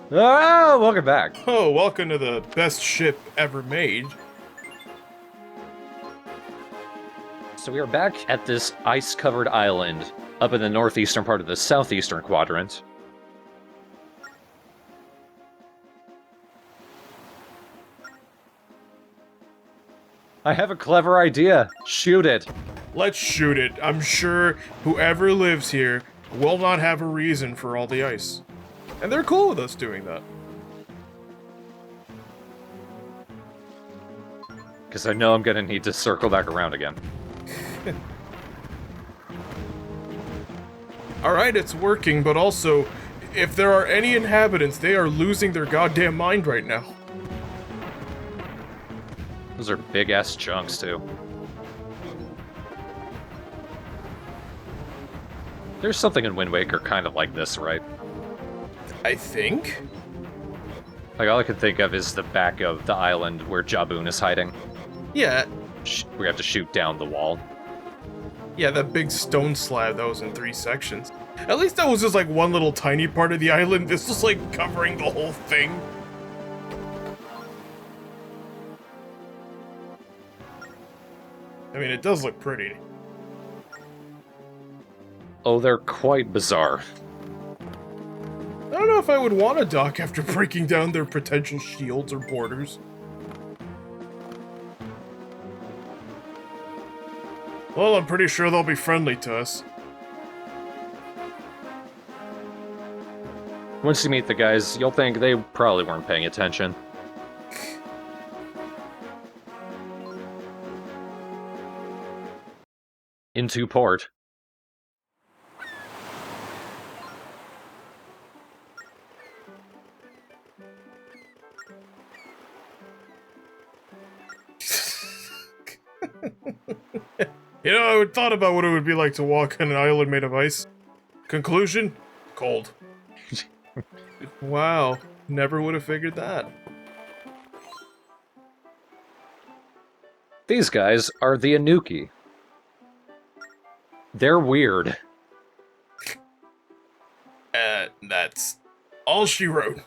Oh, welcome back. Oh, welcome to the best ship ever made. So we are back at this ice-covered island up in the northeastern part of the southeastern quadrant. I have a clever idea. Shoot it. Let's shoot it. I'm sure whoever lives here will not have a reason for all the ice. And they're cool with us doing that. Because I know I'm going to need to circle back around again. Alright, it's working, but also, if there are any inhabitants, they are losing their goddamn mind right now. Those are big-ass chunks, too. There's something in Wind Waker kind of like this, right? I think? Like, all I can think of is the back of the island where Jaboon is hiding. Yeah. We have to shoot down the wall. Yeah, that big stone slab that was in 3 sections. At least that was just like one little tiny part of the island. This was like covering the whole thing. I mean, it does look pretty. Oh, they're quite bizarre. I don't know if I would want a dock after breaking down their potential shields or borders. Well, I'm pretty sure they'll be friendly to us. Once you meet the guys, you'll think they probably weren't paying attention. Into port. You know, I thought about what it would be like to walk on an island made of ice. Conclusion? Cold. Wow, never would have figured that. These guys are the Anouki. They're weird. That's all she wrote.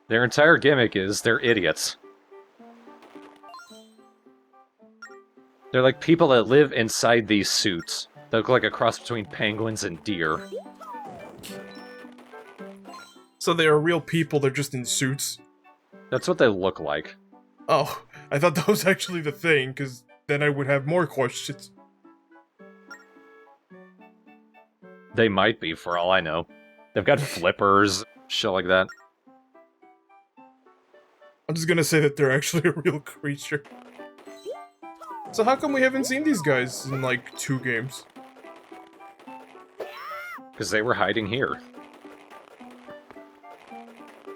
Their entire gimmick is they're idiots. They're like people that live inside these suits. They look like a cross between penguins and deer. So they are real people, they're just in suits? That's what they look like. Oh, I thought that was actually the thing, because then I would have more questions. They might be, for all I know. They've got flippers, shit like that. I'm just gonna say that they're actually a real creature. So how come we haven't seen these guys in, like, 2 games? Because they were hiding here.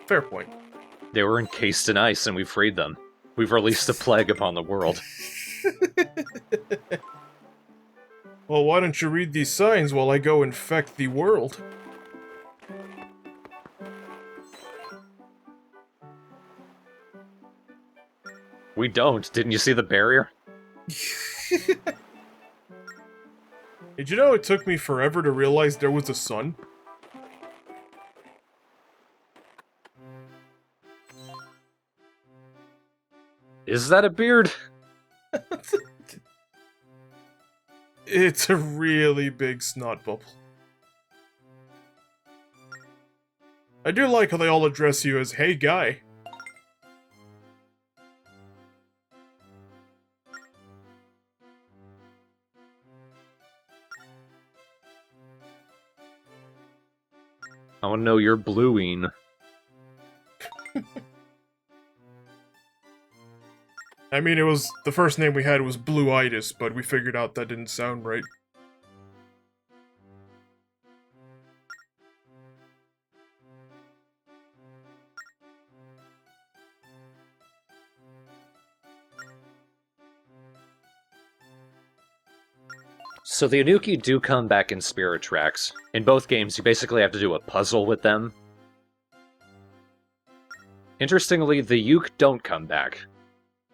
Fair point. They were encased in ice and we freed them. We've released a plague upon the world. Well, why don't you read these signs while I go infect the world? We don't. Didn't you see the barrier? Did you know it took me forever to realize there was a sun? Is that a beard? It's a really big snot bubble. I do like how they all address you as, "Hey, guy." I want to know your bluing. I mean, it was the first name we had was Blue-itis, but we figured out that didn't sound right. So the Anouki do come back in Spirit Tracks. In both games, you basically have to do a puzzle with them. Interestingly, the Yuk don't come back.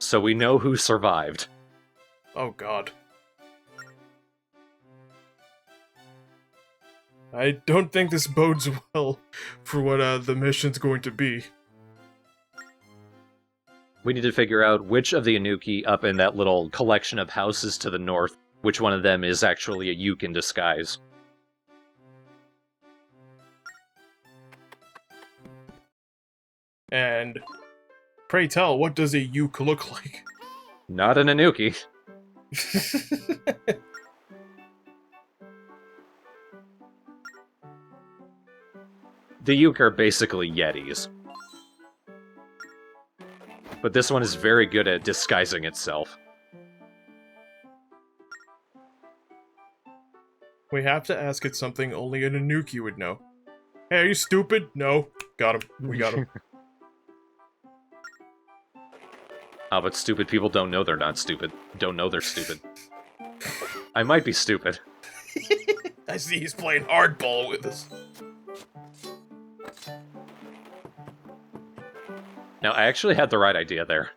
So we know who survived. Oh god. I don't think this bodes well for what the mission's going to be. We need to figure out which of the Anouki up in that little collection of houses to the north, which one of them is actually a Yuke in disguise. And pray tell, what does a Yuke look like? Not an Anouki. The Yuke are basically Yetis. But this one is very good at disguising itself. We have to ask it something only an Anouki would know. Hey, are you stupid? No. Got him. We got him. Oh, but stupid people don't know they're not stupid. Don't know they're stupid. I might be stupid. I see he's playing hardball with us. Now, I actually had the right idea there.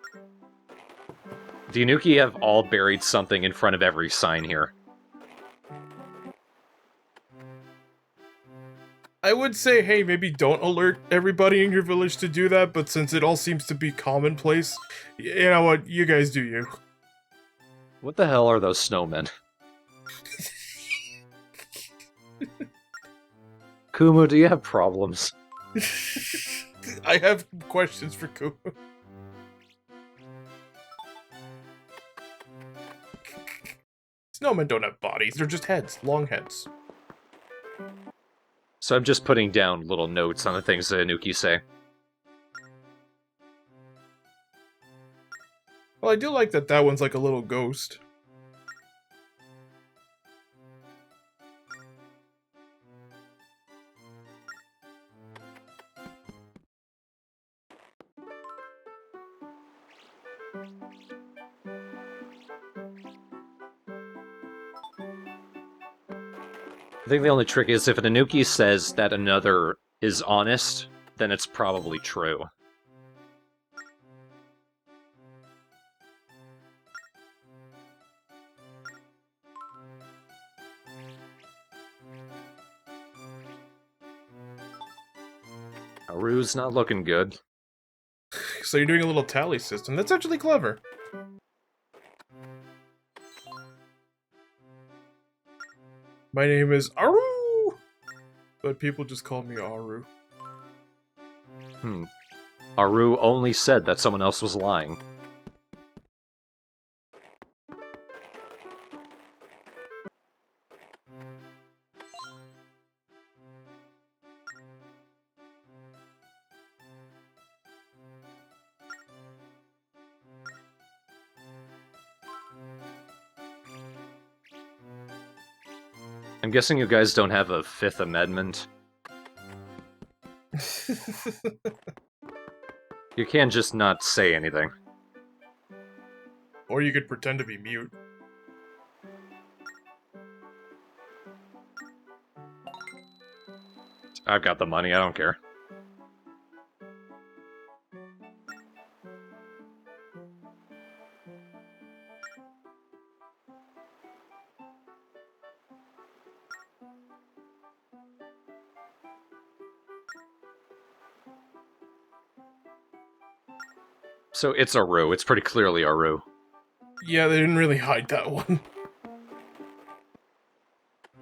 The Anouki have all buried something in front of every sign here. I would say, hey, maybe don't alert everybody in your village to do that, but since it all seems to be commonplace, you know what, you guys do you. What the hell are those snowmen? Kumu, do you have problems? I have questions for Kumu. Snowmen don't have bodies, they're just heads, long heads. So I'm just putting down little notes on the things that Anouki say. Well, I do like that that one's like a little ghost. I think the only trick is if an Anouki says that another is honest, then it's probably true. Aru's not looking good. So you're doing a little tally system. That's actually clever. My name is Aru! But people just call me Aru. Aru only said that someone else was lying. I'm guessing you guys don't have a Fifth Amendment. You can't just not say anything. Or you could pretend to be mute. I've got the money, I don't care. So it's Aru. It's pretty clearly Aru. Yeah, they didn't really hide that one.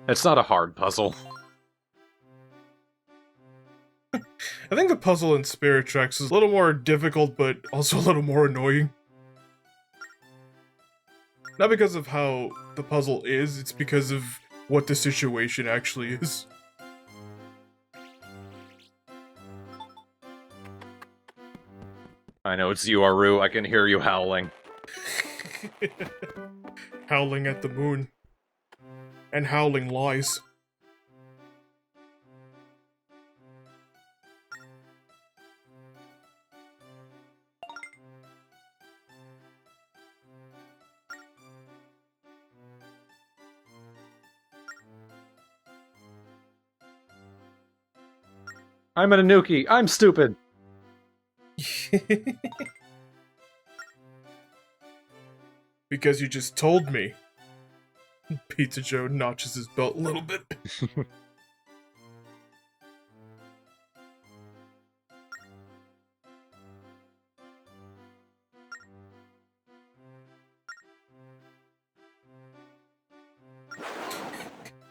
It's not a hard puzzle. I think the puzzle in Spirit Tracks is a little more difficult, but also a little more annoying. Not because of how the puzzle is, it's because of what the situation actually is. I know it's you, Aru. I can hear you howling. Howling at the moon. And howling lies. I'm an Anouki. I'm stupid. Because you just told me. Pizza Joe notches his belt a little bit.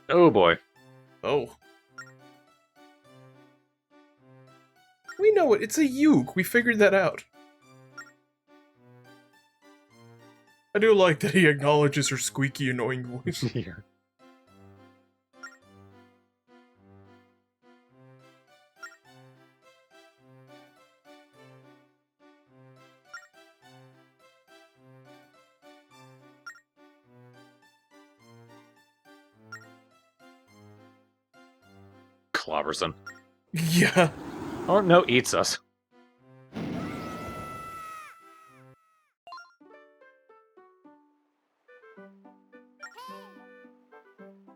Oh boy. Oh. We know it. It's a uke. We figured that out. I do like that he acknowledges her squeaky, annoying voice. Yeah. Clobbers him. Yeah. Oh no, eats us.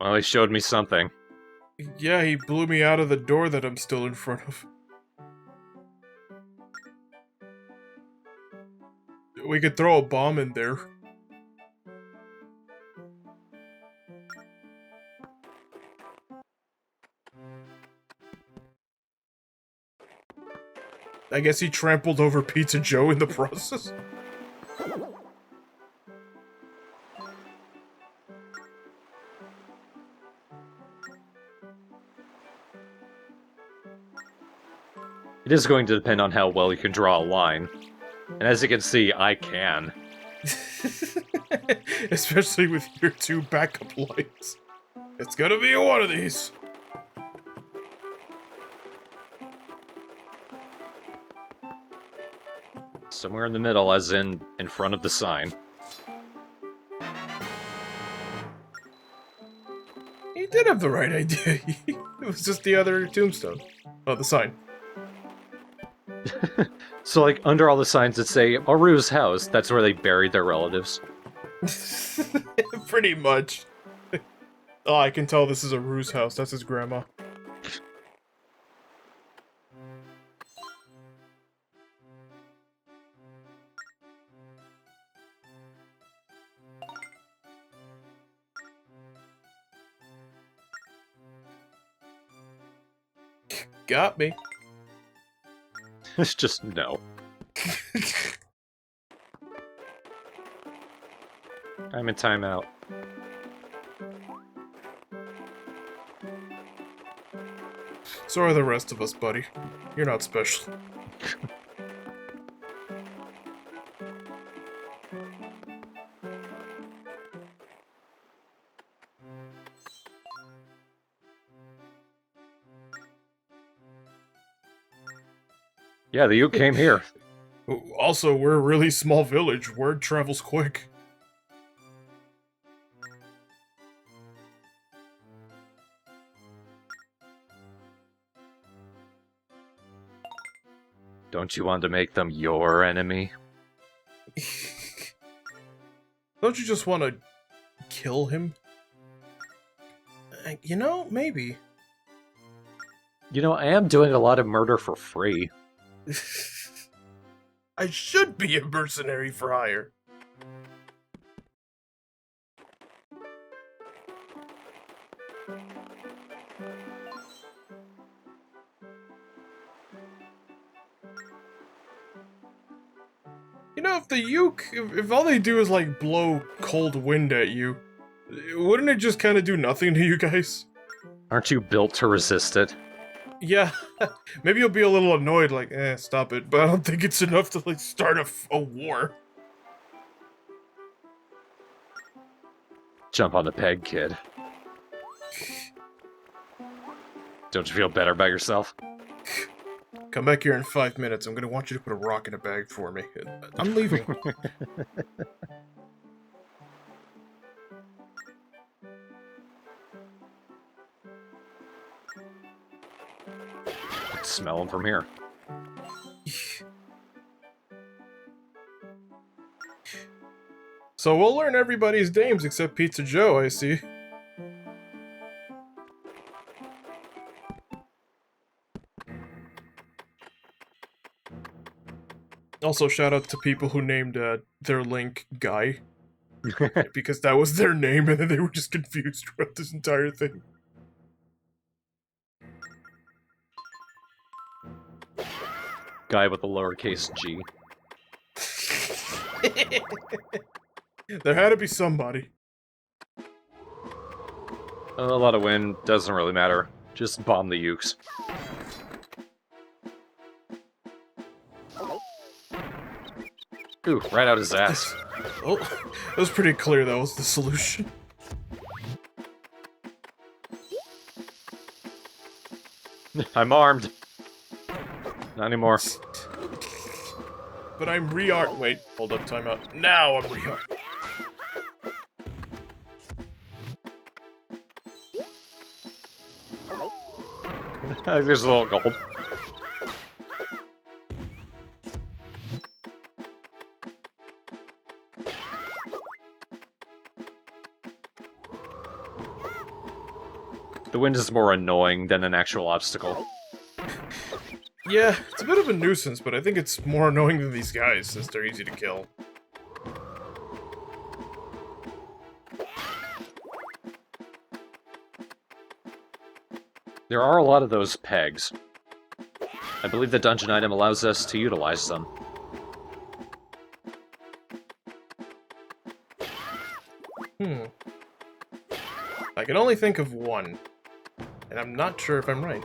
Well, he showed me something. Yeah, he blew me out of the door that I'm still in front of. We could throw a bomb in there. I guess he trampled over Pizza Joe in the process. It is going to depend on how well you can draw a line. And as you can see, I can. Especially with your 2 backup lights. It's gonna be one of these. Somewhere in the middle, as in front of the sign. He did have the right idea. It was just the other tombstone. Oh, the sign. So, like, under all the signs that say, Aru's house, that's where they buried their relatives. Pretty much. Oh, I can tell this is a Rue's house. That's his grandma. Got me. It's just no. I'm in timeout. So are the rest of us, buddy. You're not special. Yeah, the Uke came here. Also, we're a really small village. Word travels quick. Don't you want to make them your enemy? Don't you just want to kill him? You know, maybe. You know, I am doing a lot of murder for free. I should be a mercenary for hire. You know, if the uke, if all they do is like blow cold wind at you, wouldn't it just kind of do nothing to you guys? Aren't you built to resist it? Yeah, maybe you'll be a little annoyed, like, stop it, but I don't think it's enough to, like, start a war. Jump on the peg, kid. Don't you feel better about yourself? Come back here in 5 minutes. I'm gonna want you to put a rock in a bag for me. I'm leaving. Smell them from here. So we'll learn everybody's names except Pizza Joe, I see. Also, shout out to people who named their Link Guy. Because that was their name and then they were just confused throughout this entire thing. Guy with the lowercase g. There had to be somebody. A lot of wind, doesn't really matter. Just bomb the ukes. Ooh, right out his ass. Oh, it was pretty clear that was the solution. I'm armed. Not anymore. But I'm re-armed. Wait, hold up, time out. Now I'm re-armed. There's a little gold. The wind is more annoying than an actual obstacle. Yeah, it's a bit of a nuisance, but I think it's more annoying than these guys, since they're easy to kill. There are a lot of those pegs. I believe the dungeon item allows us to utilize them. I can only think of one, and I'm not sure if I'm right.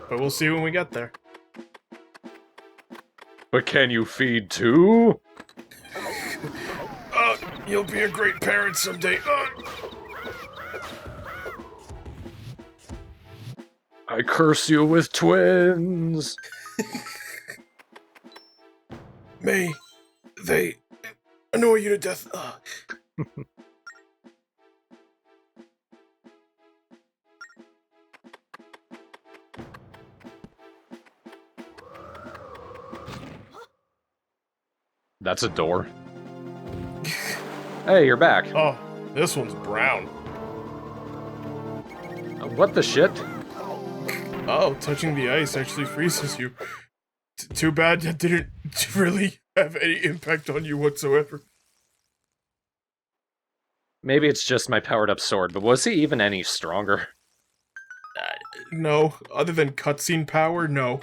But we'll see when we get there. But can you feed two? You'll be a great parent someday. I curse you with twins! May they annoy you to death. That's a door. Hey, you're back. Oh, this one's brown. What the shit? Oh, touching the ice actually freezes you. Too bad that didn't really have any impact on you whatsoever. Maybe it's just my powered up sword, but was he even any stronger? No, other than cutscene power, no.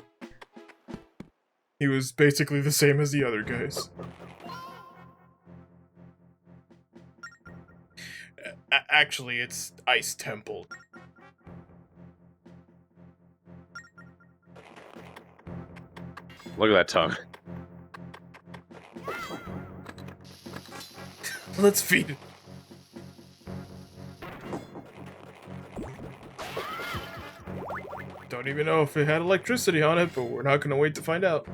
He was basically the same as the other guys. Actually, it's Ice Temple. Look at that tongue. Let's feed it. Don't even know if it had electricity on it, but we're not gonna wait to find out.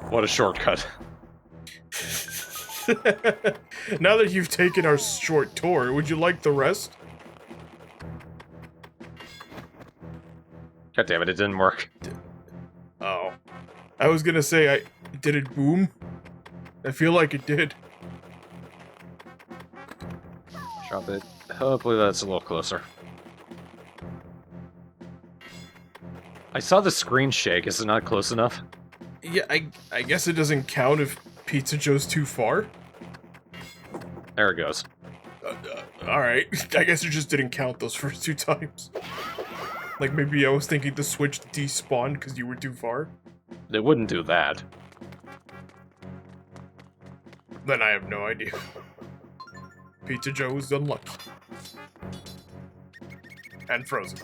What a shortcut. Now that you've taken our short tour, would you like the rest? God damn it, it didn't work. Oh. I was gonna say, did it boom? I feel like it did. Drop it. Hopefully that's a little closer. I saw the screen shake. Is it not close enough? Yeah, I guess it doesn't count if Pizza Joe's too far. There it goes. Alright. I guess it just didn't count those first two times. Like, maybe I was thinking the Switch despawned because you were too far. It wouldn't do that. Then I have no idea. Pizza Joe was unlucky. And frozen.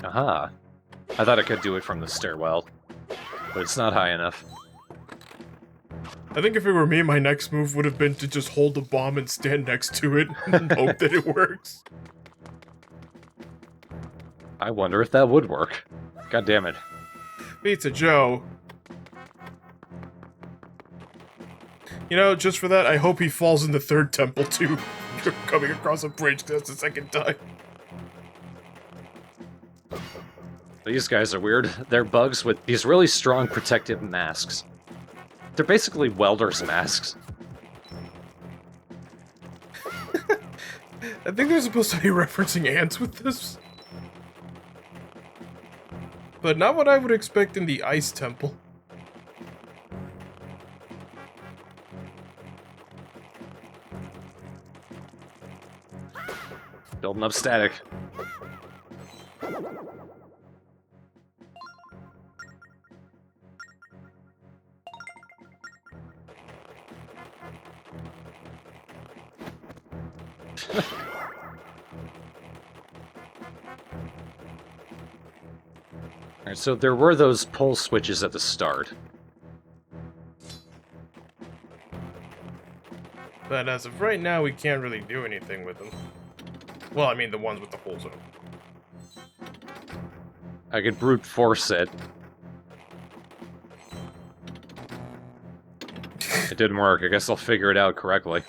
Aha. I thought I could do it from the stairwell, but it's not high enough. I think if it were me, my next move would have been to just hold the bomb and stand next to it and hope that it works. I wonder if that would work. God damn it. Pizza Joe. You know, just for that, I hope he falls in the third temple too. Coming across a bridge, that's the second time. These guys are weird. They're bugs with these really strong protective masks. They're basically welders' masks. I think they're supposed to be referencing ants with this. But not what I would expect in the Ice Temple. Building up static. Alright, so there were those pull switches at the start. But as of right now, we can't really do anything with them. Well, I mean the ones with the holes in them. I could brute force it. It didn't work. I guess I'll figure it out correctly.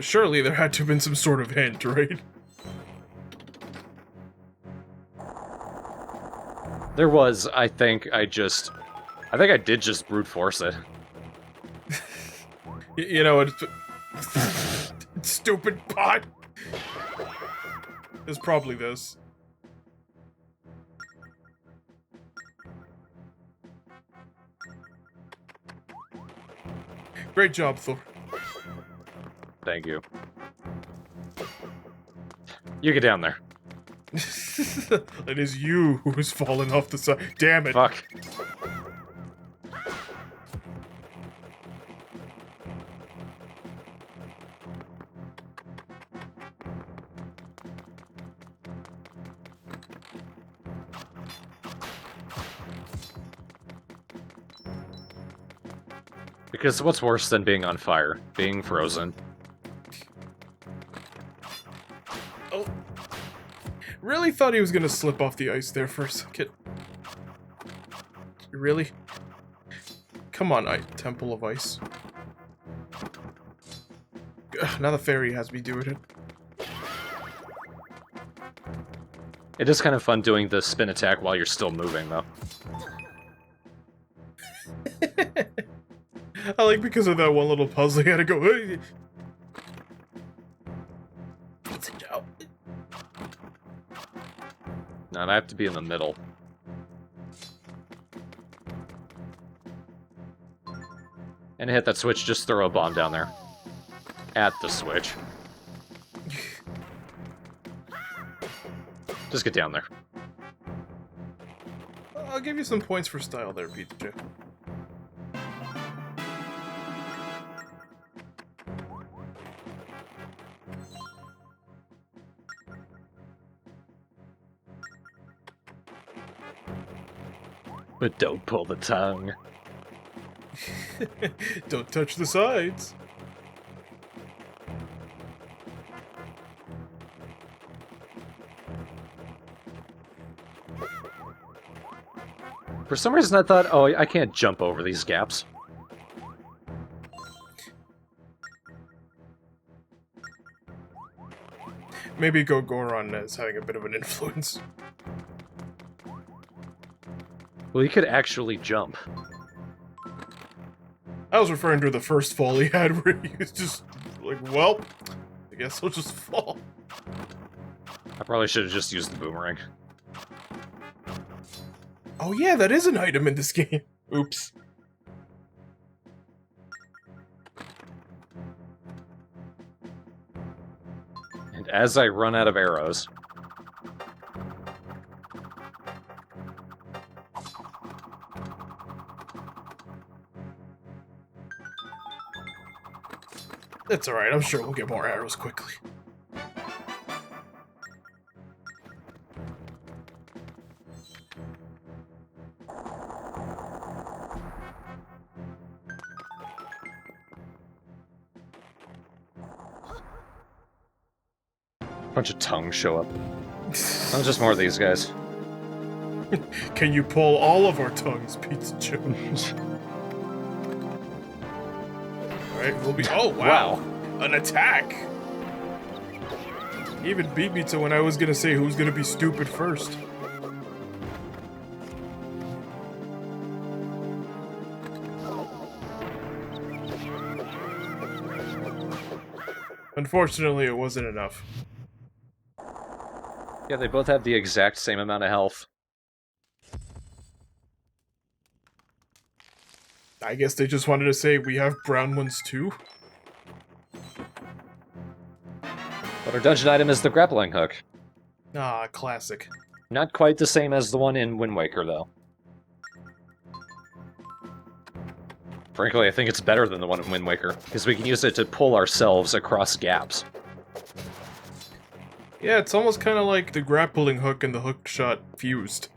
Surely there had to have been some sort of hint, right? There was, I think I did just brute force it. You know, it's stupid pot. It's probably this. Great job, Thor. Thank you. You get down there. It is you who has fallen off the side. Damn it. Fuck. Because what's worse than being on fire? Being frozen. Oh. Really thought he was gonna slip off the ice there for a second. Really? Come on, Temple of Ice. Ugh, now the fairy has me doing it. It is kind of fun doing the spin attack while you're still moving, though. I like because of that one little puzzle, you had to go. Sit down. No, I have to be in the middle. And hit that switch, just throw a bomb down there. At the switch. Just get down there. I'll give you some points for style there, Pizza. But don't pull the tongue. Don't touch the sides. For some reason I thought, oh, I can't jump over these gaps. Maybe Goron is having a bit of an influence. Well, he could actually jump. I was referring to the first fall he had where he was just like, well, I guess I'll just fall. I probably should have just used the boomerang. Oh yeah, that is an item in this game. Oops. And as I run out of arrows... That's alright, I'm sure we'll get more arrows quickly. Bunch of tongues show up. Oh, just more of these guys. Can you pull all of our tongues, Pizza Jones? Alright, we'll be. Oh, wow. An attack! He even beat me to when I was gonna say who's gonna be stupid first. Unfortunately, it wasn't enough. Yeah, they both have the exact same amount of health. I guess they just wanted to say we have brown ones too. But our dungeon item is the grappling hook. Ah, classic. Not quite the same as the one in Wind Waker, though. Frankly, I think it's better than the one in Wind Waker, because we can use it to pull ourselves across gaps. Yeah, it's almost kind of like the grappling hook and the hook shot fused.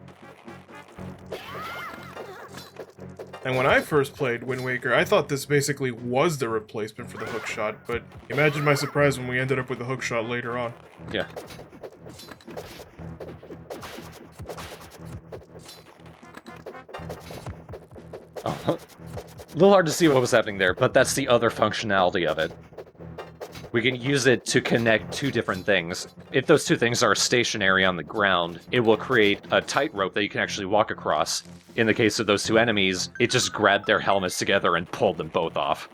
And when I first played Wind Waker, I thought this basically was the replacement for the hook shot, but imagine my surprise when we ended up with the hook shot later on. Yeah. Oh, a little hard to see what was happening there, but that's the other functionality of it. We can use it to connect two different things. If those two things are stationary on the ground, it will create a tightrope that you can actually walk across. In the case of those two enemies, it just grabbed their helmets together and pulled them both off.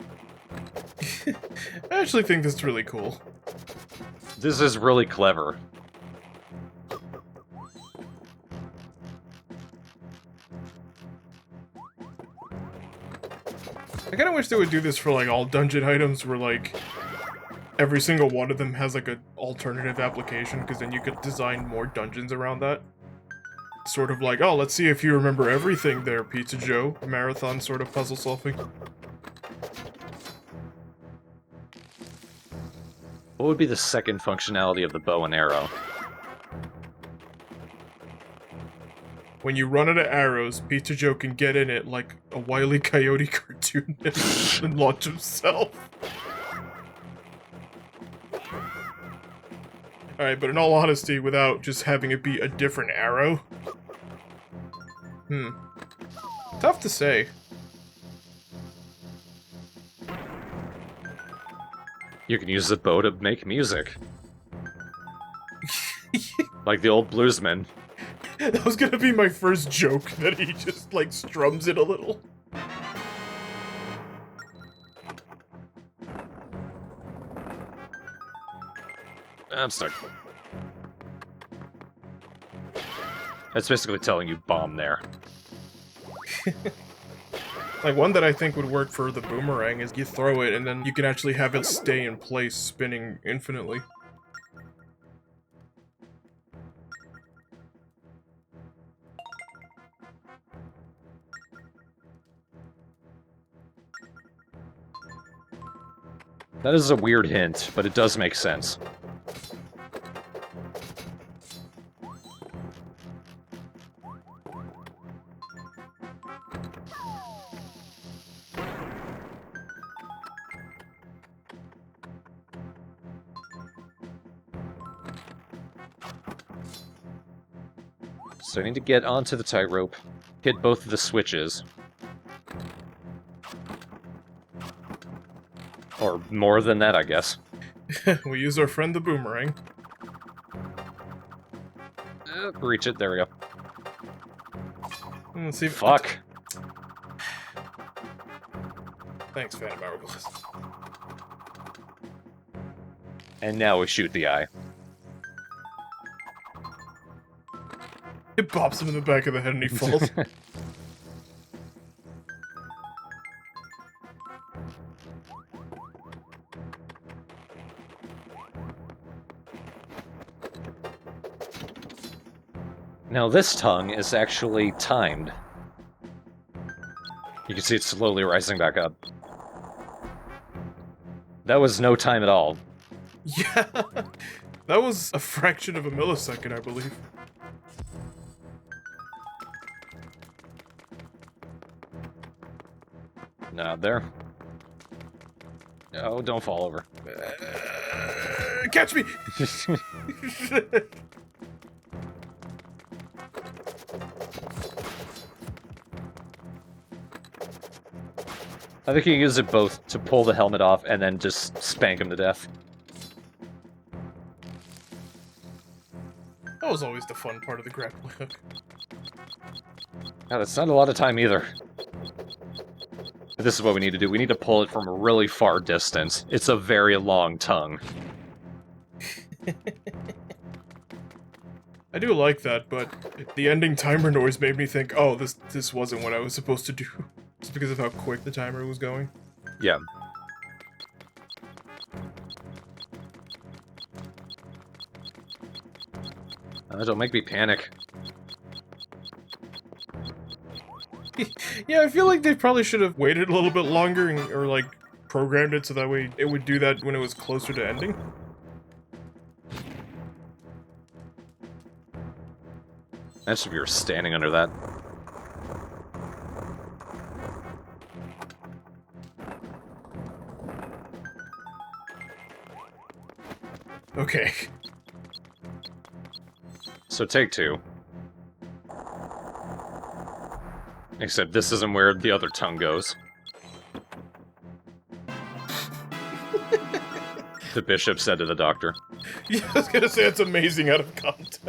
I actually think this is really cool. This is really clever. I kinda wish they would do this for, like, all dungeon items where, like, every single one of them has, like, an alternative application, because then you could design more dungeons around that. Sort of like, oh, let's see if you remember everything there, Pizza Joe. Marathon sort of puzzle solving. What would be the second functionality of the bow and arrow? When you run out of arrows, Pizza Joe can get in it like a Wile E. Coyote cartoon and launch himself. Alright, but in all honesty, without just having it be a different arrow. Tough to say. You can use the bow to make music. Like the old bluesman. That was gonna be my first joke, that he just, like, strums it a little. I'm stuck. That's basically telling you bomb there. Like, one that I think would work for the boomerang is you throw it and then you can actually have it stay in place, spinning infinitely. That is a weird hint, but it does make sense. So I need to get onto the tightrope, hit both of the switches. Or more than that, I guess. We use our friend the boomerang. Reach it, there we go. Let's see if... Fuck. Thanks, Phantom Hourglass. And now we shoot the eye. It pops him in the back of the head and he falls. Now this tongue is actually timed. You can see it slowly rising back up. That was no time at all. Yeah, that was a fraction of a millisecond, I believe. Not there. Oh, don't fall over. Catch me! I think you can use it both to pull the helmet off and then just spank him to death. That was always the fun part of the grappling hook. Yeah, that's not a lot of time either. But this is what we need to do. We need to pull it from a really far distance. It's a very long tongue. I do like that, but the ending timer noise made me think, oh, this wasn't what I was supposed to do. Just because of how quick the timer was going. Yeah. Don't make me panic. Yeah, I feel like they probably should have waited a little bit longer or like programmed it so that way it would do that when it was closer to ending. Imagine if you were standing under that. Okay. So take 2. Except this isn't where the other tongue goes. The bishop said to the doctor. Yeah, I was gonna say it's amazing out of context.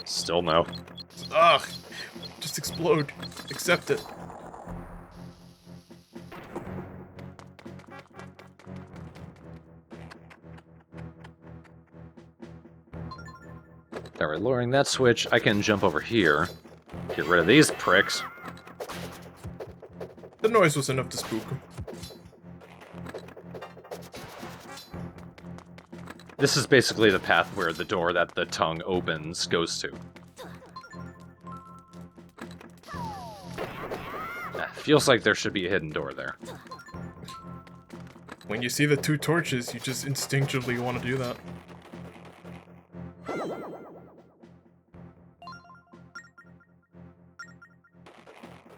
Still no. Ugh. Just explode. Accept it. Alright, lowering that switch, I can jump over here. Get rid of these pricks. The noise was enough to spook him. This is basically the path where the door that the tongue opens goes to. Feels like there should be a hidden door there. When you see the 2 torches, you just instinctively want to do that.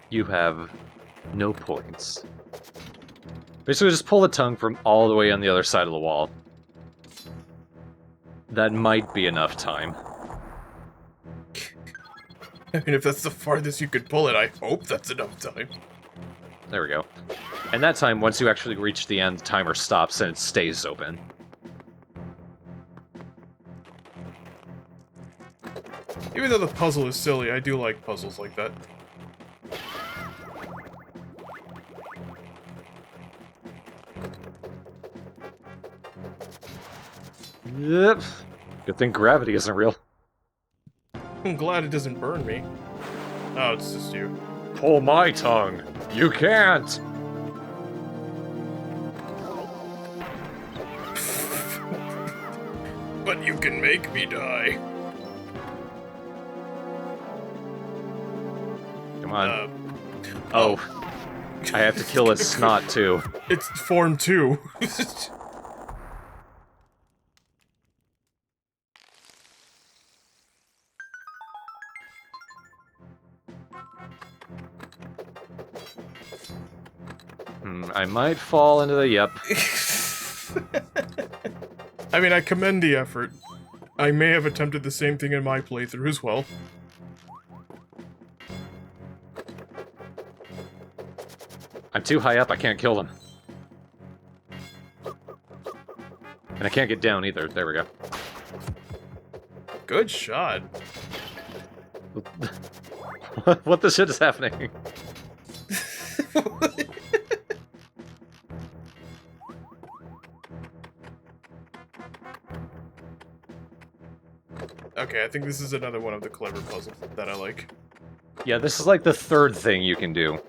You have no points. Basically, just pull the tongue from all the way on the other side of the wall. That might be enough time. I mean, if that's the farthest you could pull it, I hope that's enough time. There we go. And that time, once you actually reach the end, the timer stops and it stays open. Even though the puzzle is silly, I do like puzzles like that. Yep. Good thing gravity isn't real. I'm glad it doesn't burn me. Oh, it's just you. Pull my tongue. You can't. But you can make me die. Come on. Oh. I have to kill his snot, too. It's form 2. I might fall into the yep. I mean, I commend the effort. I may have attempted the same thing in my playthrough as well. I'm too high up, I can't kill them. And I can't get down either. There we go. Good shot. What the shit is happening? Okay, I think this is another one of the clever puzzles that I like. Yeah, this is like the 3rd thing you can do.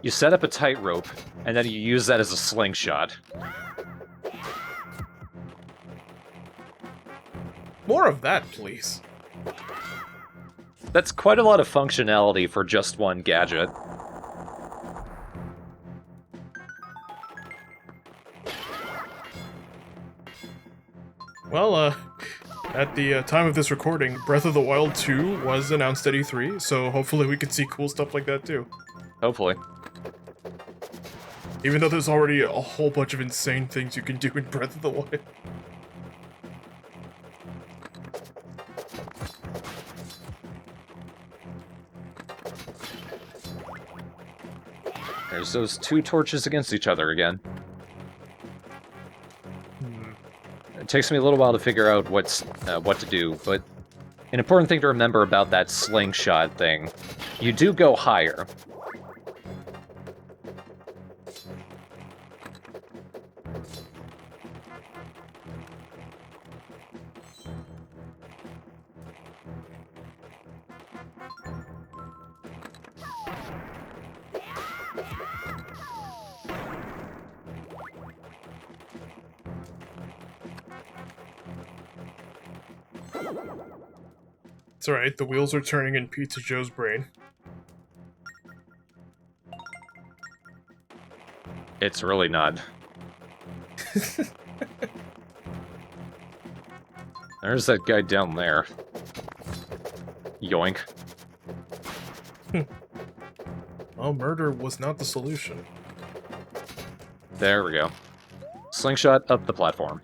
You set up a tightrope, and then you use that as a slingshot. More of that, please. That's quite a lot of functionality for just one gadget. Well, at the time of this recording, Breath of the Wild 2 was announced at E3, so hopefully we can see cool stuff like that too. Hopefully. Even though there's already a whole bunch of insane things you can do in Breath of the Wild. There's those 2 torches against each other again. It takes me a little while to figure out what to do, but an important thing to remember about that slingshot thing, you do go higher. It's alright, the wheels are turning in Pizza Joe's brain. It's really not. There's that guy down there. Yoink. Well, murder was not the solution. There we go. Slingshot up the platform.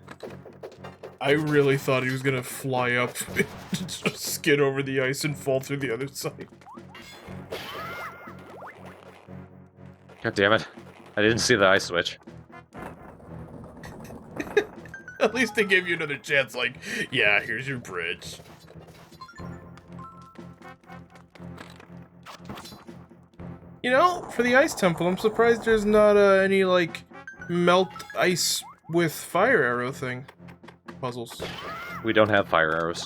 I really thought he was gonna fly up, just skid over the ice and fall through the other side. God damn it. I didn't see the ice switch. At least they gave you another chance, like, yeah, here's your bridge. You know, for the ice temple, I'm surprised there's not any, like, melt ice with fire arrow thing puzzles. We don't have fire arrows.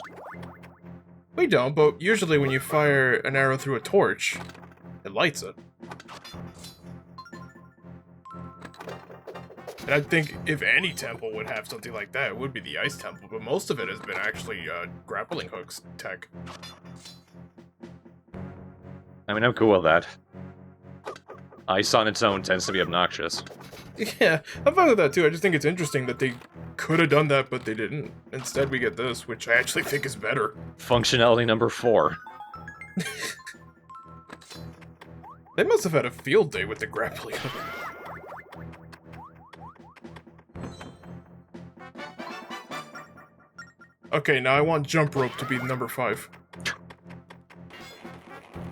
We don't, but usually when you fire an arrow through a torch, it lights it. And I think if any temple would have something like that, it would be the ice temple, but most of it has been actually grappling hooks tech. I mean, I'm cool with that. Ice on its own tends to be obnoxious. Yeah, I'm fine with that too. I just think it's interesting that they could have done that, but they didn't. Instead, we get this, which I actually think is better. Functionality number 4. They must have had a field day with the grappling hook. Okay, now I want jump rope to be number 5.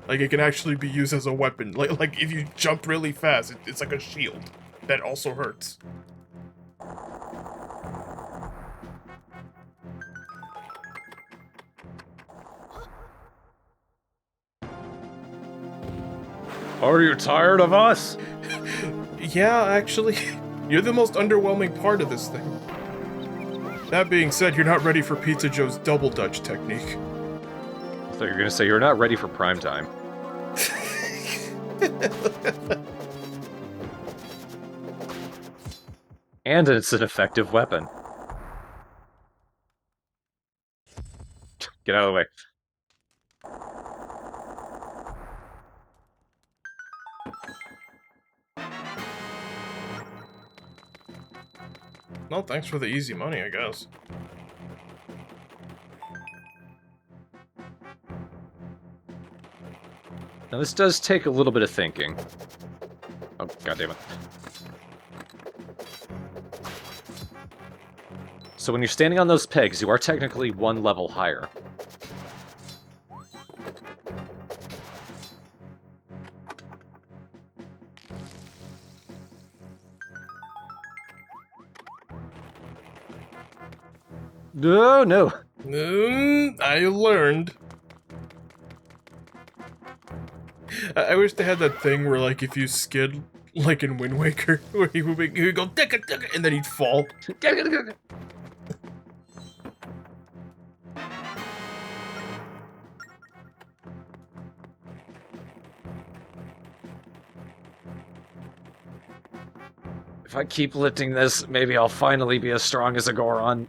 Like, it can actually be used as a weapon. Like if you jump really fast, it's like a shield. That also hurts. Are you tired of us? Yeah, actually, you're the most underwhelming part of this thing. That being said, you're not ready for Pizza Joe's double dutch technique. I thought you were gonna say you're not ready for prime time. And it's an effective weapon. Get out of the way. No, thanks for the easy money, I guess. Now this does take a little bit of thinking. Oh, goddammit. So when you're standing on those pegs, you are technically one level higher. No, no. I learned. I wish they had that thing where, like, if you skid, like in Wind Waker, where he would go, "Dicka, dicka," and then he'd fall. If I keep lifting this, maybe I'll finally be as strong as a Goron.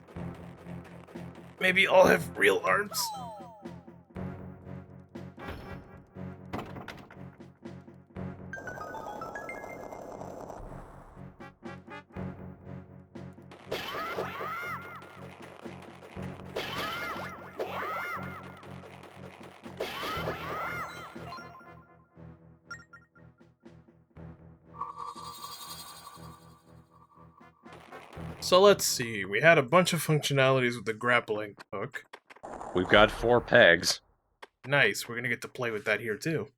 Maybe I'll have real arms. So let's see, we had a bunch of functionalities with the grappling hook. We've got 4 pegs. Nice, we're gonna get to play with that here too.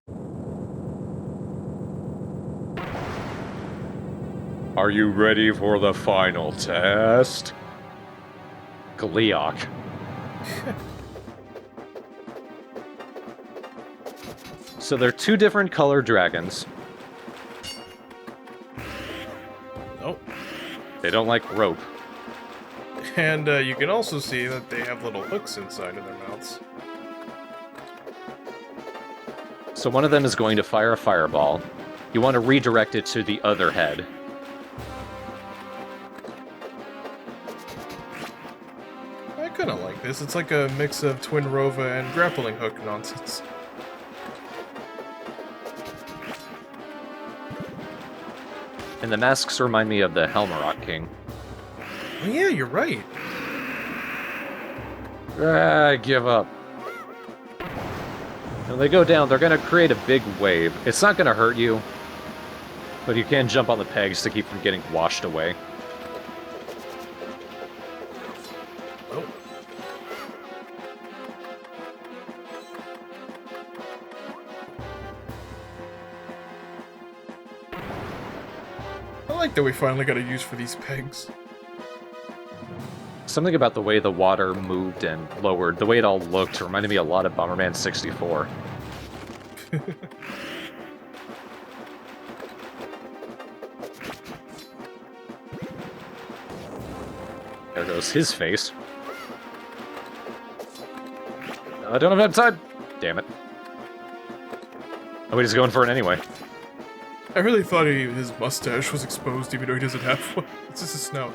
Are you ready for the final test? Gleok. So they're 2 different color dragons. Oh. They don't like rope. And you can also see that they have little hooks inside of their mouths. So one of them is going to fire a fireball. You want to redirect it to the other head. kind of like this. It's like a mix of Twin Rova and grappling hook nonsense. And the masks remind me of the Helmarok King. Oh, yeah, you're right. I give up. When they go down, they're going to create a big wave. It's not going to hurt you, but you can jump on the pegs to keep from getting washed away. Oh. I like that we finally got a use for these pegs. Something about the way the water moved and lowered, the way it all looked, reminded me a lot of Bomberman 64. There goes his face. I don't have enough time! Damn it. Oh, he's going for it anyway. I really thought his mustache was exposed even though he doesn't have one. It's just a snout.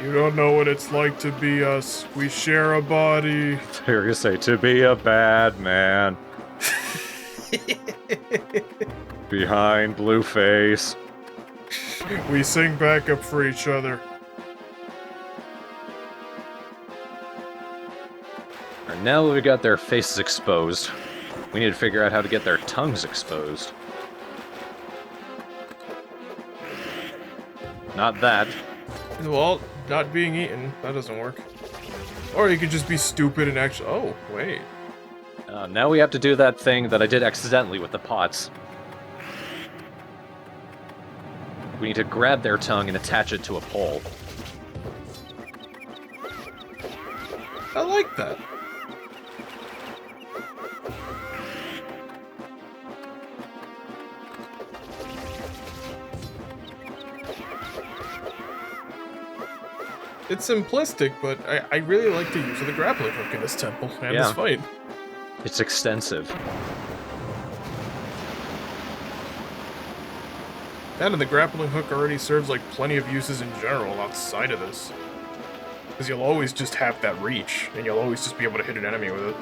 You don't know what it's like to be us. We share a body. You're gonna say, to be a bad man. Behind Blueface. We sing backup for each other. And now that we got their faces exposed, we need to figure out how to get their tongues exposed. Not that. Well, not being eaten. That doesn't work. Or you could just be stupid and actually... Oh, wait. Now we have to do that thing that I did accidentally with the pots. We need to grab their tongue and attach it to a pole. I like that. It's simplistic, but I really like the use of the grappling hook in this temple and this fight. It's extensive. That and the grappling hook already serves like plenty of uses in general outside of this. Because you'll always just have that reach, and you'll always just be able to hit an enemy with it.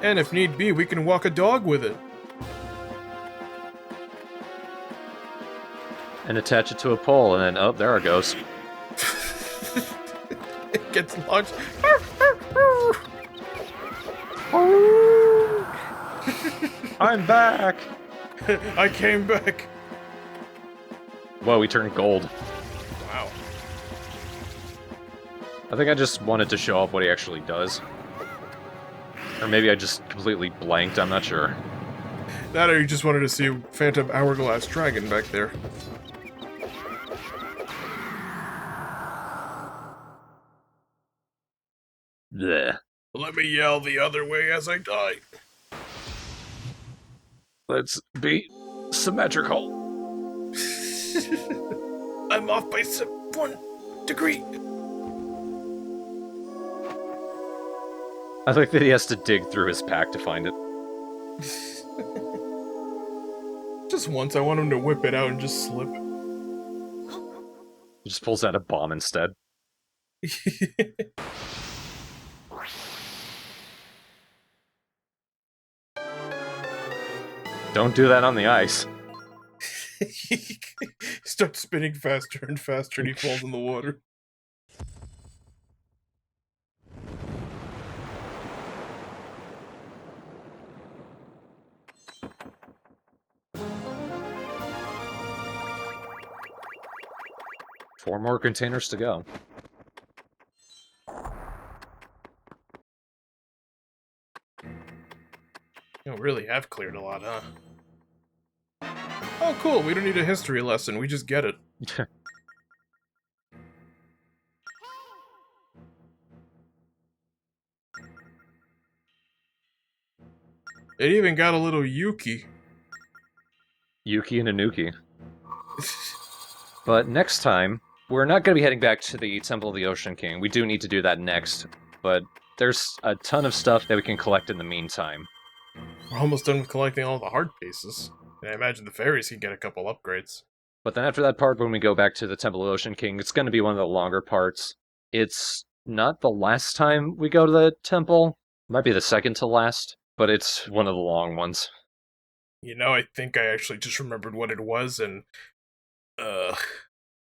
And if need be, we can walk a dog with it. And attach it to a pole, and then, oh, there it goes. It gets launched. I'm back! I came back. Whoa, he turned gold. Wow. I think I just wanted to show off what he actually does. Or maybe I just completely blanked, I'm not sure. That or you just wanted to see a phantom hourglass dragon back there. Blech. Let me yell the other way as I die. Let's be symmetrical. I'm off by 1 degree. I think that he has to dig through his pack to find it. Just once, I want him to whip it out and just slip. He just pulls out a bomb instead. Don't do that on the ice. He starts spinning faster and faster and he falls in the water. Four more containers to go. You really have cleared a lot, huh? Oh, cool. We don't need a history lesson. We just get it. It even got a little Yuki. Yuki and Anouki. But next time, we're not going to be heading back to the Temple of the Ocean King. We do need to do that next, but there's a ton of stuff that we can collect in the meantime. We're almost done with collecting all the hard pieces. And I imagine the fairies can get a couple upgrades. But then after that part, when we go back to the Temple of the Ocean King, it's going to be one of the longer parts. It's not the last time we go to the temple. Might be the second to last, but it's one of the long ones. You know, I think I actually just remembered what it was, and